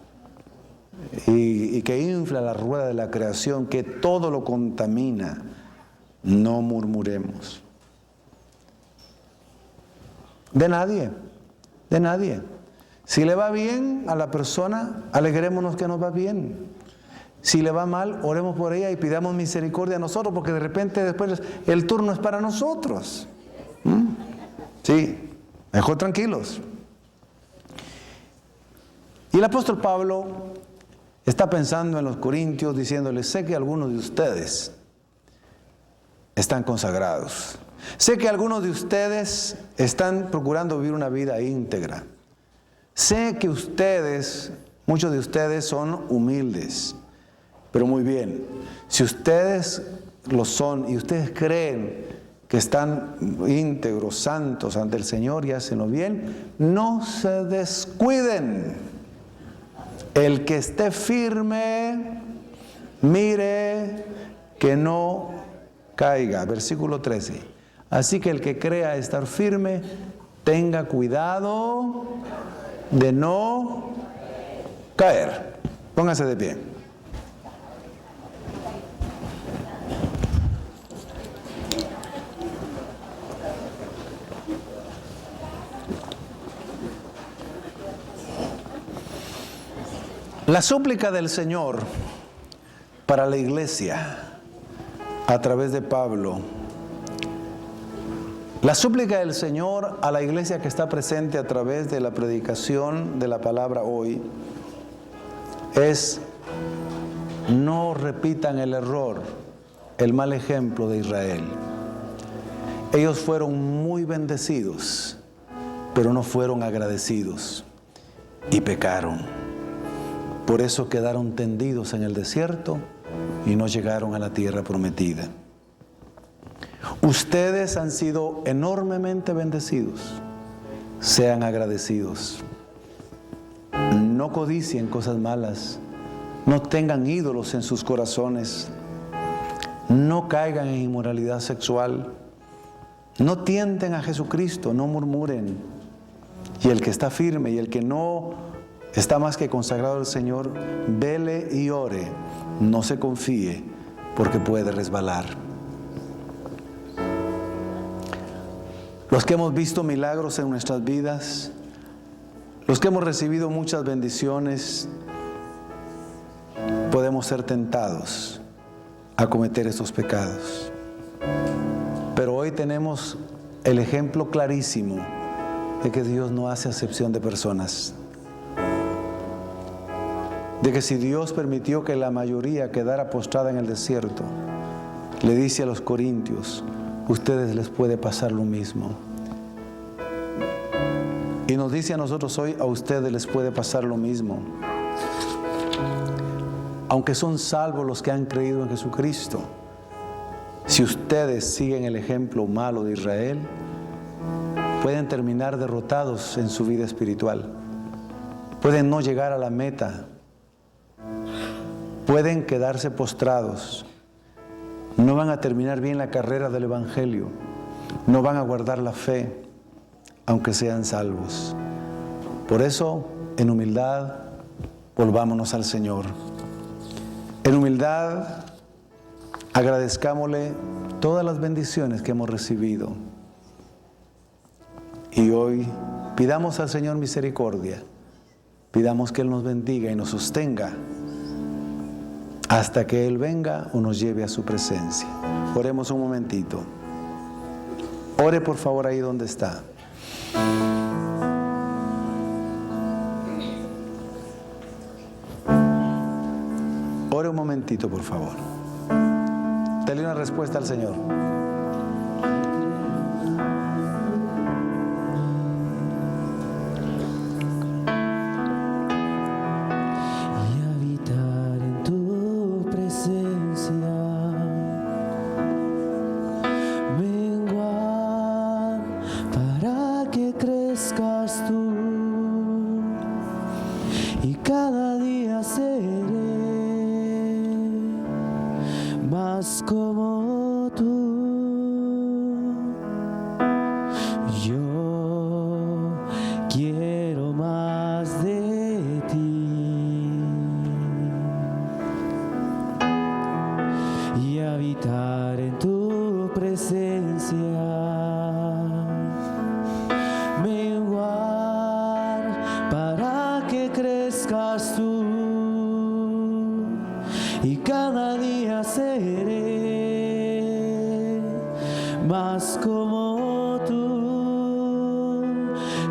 y que infla la rueda de la creación, que todo lo contamina. No murmuremos. De nadie, de nadie. Si le va bien a la persona, alegrémonos que nos va bien. Si le va mal, oremos por ella y pidamos misericordia a nosotros, porque de repente después el turno es para nosotros. Sí, mejor tranquilos. Y el apóstol Pablo está pensando en los corintios, diciéndoles: sé que algunos de ustedes están consagrados. Sé que algunos de ustedes están procurando vivir una vida íntegra. Sé que ustedes, muchos de ustedes son humildes. Pero muy bien, si ustedes lo son y ustedes creen que están íntegros, santos ante el Señor y hacen lo bien, no se descuiden. El que esté firme, mire que no caiga. Versículo 13. Así que el que crea estar firme, tenga cuidado de no caer. Póngase de pie. La súplica del Señor para la iglesia a través de Pablo, la súplica del Señor a la iglesia que está presente a través de la predicación de la palabra hoy es: no repitan el error, el mal ejemplo de Israel. Ellos fueron muy bendecidos, pero no fueron agradecidos y pecaron. Por eso quedaron tendidos en el desierto y no llegaron a la tierra prometida. Ustedes han sido enormemente bendecidos. Sean agradecidos. No codicien cosas malas. No tengan ídolos en sus corazones. No caigan en inmoralidad sexual. No tienten a Jesucristo. No murmuren. Y el que está firme y el que no está más que consagrado al Señor, vele y ore. No se confíe, porque puede resbalar. Los que hemos visto milagros en nuestras vidas, los que hemos recibido muchas bendiciones, podemos ser tentados a cometer estos pecados. Pero hoy tenemos el ejemplo clarísimo de que Dios no hace acepción de personas. De que si Dios permitió que la mayoría quedara postrada en el desierto, le dice a los corintios: ustedes les puede pasar lo mismo. Y nos dice a nosotros hoy: a ustedes les puede pasar lo mismo. Aunque son salvos los que han creído en Jesucristo, si ustedes siguen el ejemplo malo de Israel, pueden terminar derrotados en su vida espiritual. Pueden no llegar a la meta. Pueden quedarse postrados. No van a terminar bien la carrera del Evangelio. No van a guardar la fe, aunque sean salvos. Por eso, en humildad, volvámonos al Señor. En humildad, agradezcámosle todas las bendiciones que hemos recibido. Y hoy pidamos al Señor misericordia. Pidamos que Él nos bendiga y nos sostenga hasta que Él venga o nos lleve a su presencia. Oremos un momentito. Ore por favor ahí donde está. Ore un momentito, por favor. Dale una respuesta al Señor. para que crezcas tú, y cada día seré más como tú. Yo quiero más de ti y habitar en tu presencia, menguar para que crezcas tú, y cada día seré más como tú.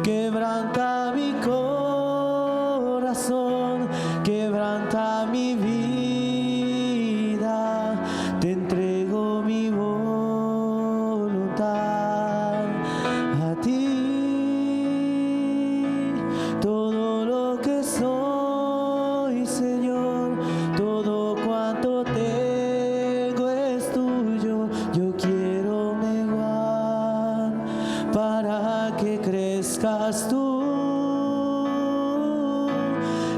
Quebranta mi corazón, quebranta mi vida, te entrego mi voluntad a ti. Todo lo que soy, Señor, todo cuanto tengo es tuyo. Yo quiero menguar para que crezcas tú.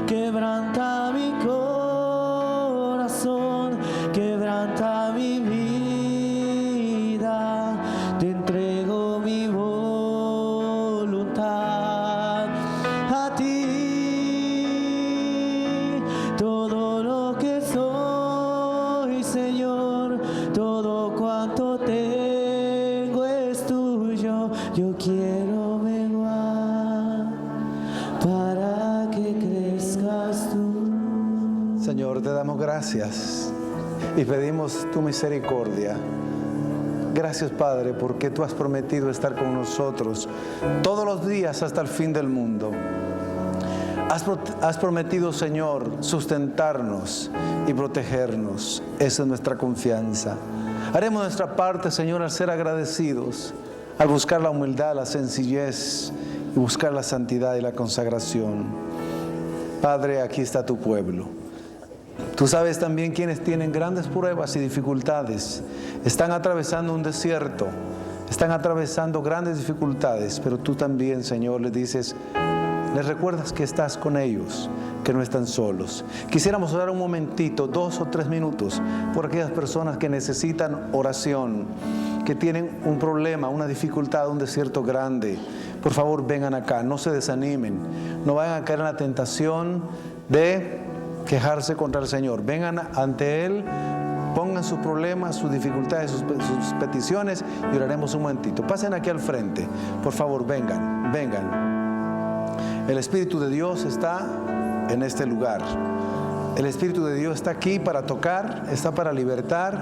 Quebranta mi corazón, quebranta mi vida, te entrego mi voluntad a ti. Todo lo que soy, Señor, todo cuanto tengo es tuyo. Yo quiero menguar para que crezcas tú. Señor, te damos gracias y pedimos tu misericordia. Gracias, Padre, porque tú has prometido estar con nosotros todos los días hasta el fin del mundo. Has prometido, Señor, sustentarnos y protegernos. Esa es nuestra confianza. Haremos nuestra parte, Señor, al ser agradecidos, al buscar la humildad, la sencillez y buscar la santidad y la consagración. Padre, aquí está tu pueblo. Tú sabes también quienes tienen grandes pruebas y dificultades. Están atravesando un desierto, están atravesando grandes dificultades, pero tú también, Señor, les dices, les recuerdas que estás con ellos, que no están solos. Quisiéramos orar un momentito, 2 o 3 minutos, por aquellas personas que necesitan oración, que tienen un problema, una dificultad, un desierto grande. Por favor, vengan acá, no se desanimen, no vayan a caer en la tentación de quejarse contra el Señor. Vengan ante Él, pongan sus problemas, sus dificultades, sus peticiones y oraremos un momentito. Pasen aquí al frente, por favor, vengan, vengan. El Espíritu de Dios está en este lugar. El Espíritu de Dios está aquí para tocar, está para libertar.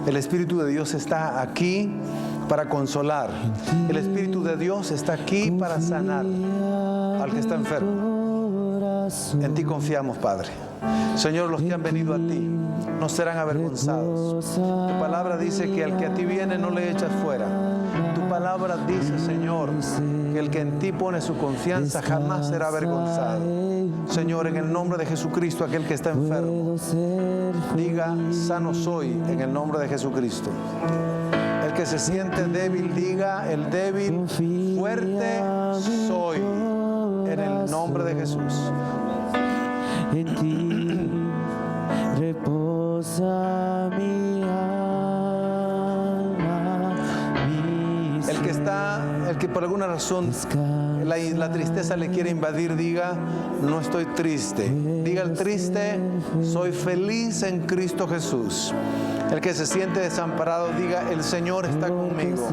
El Espíritu de Dios está aquí para consolar. El Espíritu de Dios está aquí para sanar al que está enfermo. En ti confiamos, Padre. Señor, los que han venido a ti no serán avergonzados. Tu palabra dice que al que a ti viene no le echas fuera. Tu palabra dice, Señor, que el que en ti pone su confianza jamás será avergonzado. Señor, en el nombre de Jesucristo, aquel que está enfermo, diga, sano soy, en el nombre de Jesucristo. El que se siente débil, diga, el débil, fuerte soy, en el nombre de Jesús. En ti reposa mi alma, el que por alguna razón la tristeza le quiere invadir, diga, no estoy triste. Diga el triste, soy feliz en Cristo Jesús. El que se siente desamparado, diga, el Señor está conmigo.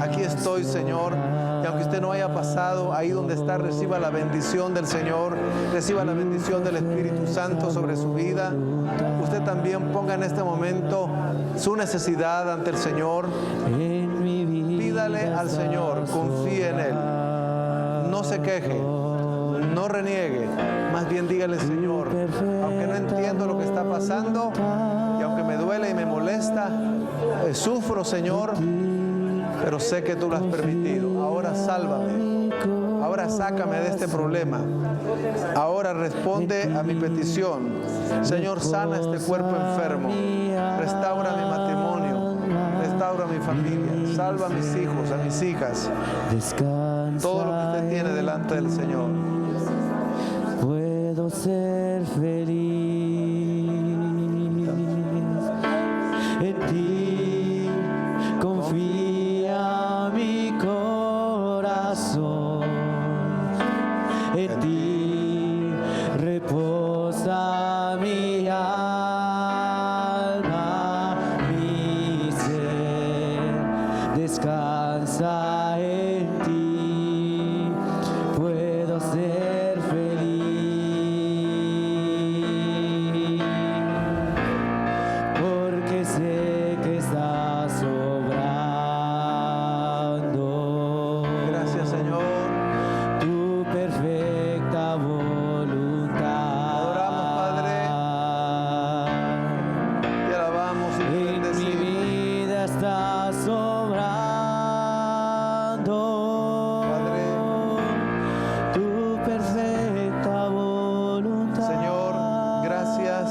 Aquí estoy, Señor. Y aunque usted no haya pasado, ahí donde está, reciba la bendición del Señor, reciba la bendición del Espíritu Santo sobre su vida. Usted también ponga en este momento su necesidad ante el Señor. Pídale al Señor, confíe en Él. No se queje, no reniegue. Más bien dígale, Señor, aunque no entiendo lo que está pasando, y aunque me duele y me molesta, sufro, Señor, pero sé que tú lo has permitido. Ahora sálvame, ahora sácame de este problema, ahora responde a mi petición. Señor, sana este cuerpo enfermo, restaura mi matrimonio, restaura restaura mi familia, salva a mis hijos, a mis hijas, descansa. todo lo que usted tiene delante del Señor. Puedo ser feliz en ti, confía mi corazón, en ti reposa mi alma, mi ser descansa en ti, puedo ser feliz, porque sé que estás obrando. Gracias, Señor. Tu perfecta voluntad. Adoramos, Padre. Te alabamos y te En mi bendecimos. vida estás obrando. Padre. Tu perfecta voluntad. Señor, gracias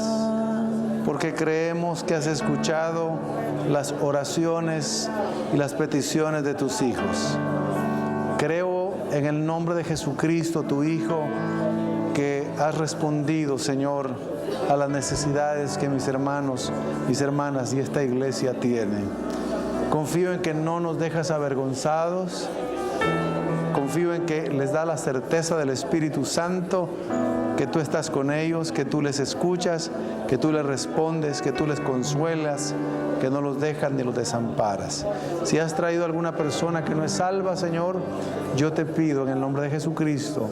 porque creemos que has escuchado las oraciones y las peticiones de tus hijos. Creo en el nombre de Jesucristo, tu Hijo, que has respondido, Señor, a las necesidades que mis hermanos, mis hermanas y esta iglesia tienen. Confío en que no nos dejas avergonzados. Confío en que les da la certeza del Espíritu Santo, que tú estás con ellos, que tú les escuchas, que tú les respondes, que tú les consuelas, que no los dejas ni los desamparas. Si has traído a alguna persona que no es salva, Señor, yo te pido en el nombre de Jesucristo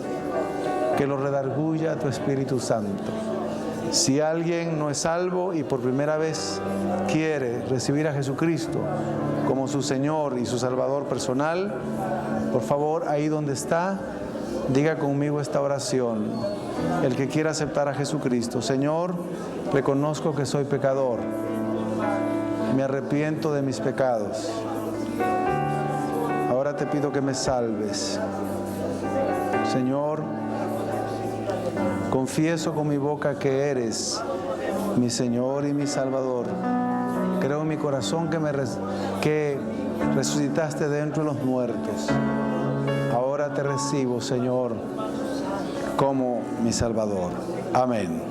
que lo redarguya tu Espíritu Santo. Si alguien no es salvo y por primera vez quiere recibir a Jesucristo como su Señor y su Salvador personal, por favor, ahí donde está, diga conmigo esta oración. El que quiera aceptar a Jesucristo: Señor, reconozco que soy pecador, me arrepiento de mis pecados. Ahora te pido que me salves. Señor, confieso con mi boca que eres mi Señor y mi Salvador. Creo en mi corazón que resucitaste de entre los muertos. Ahora te recibo, Señor, como mi Salvador. Amén.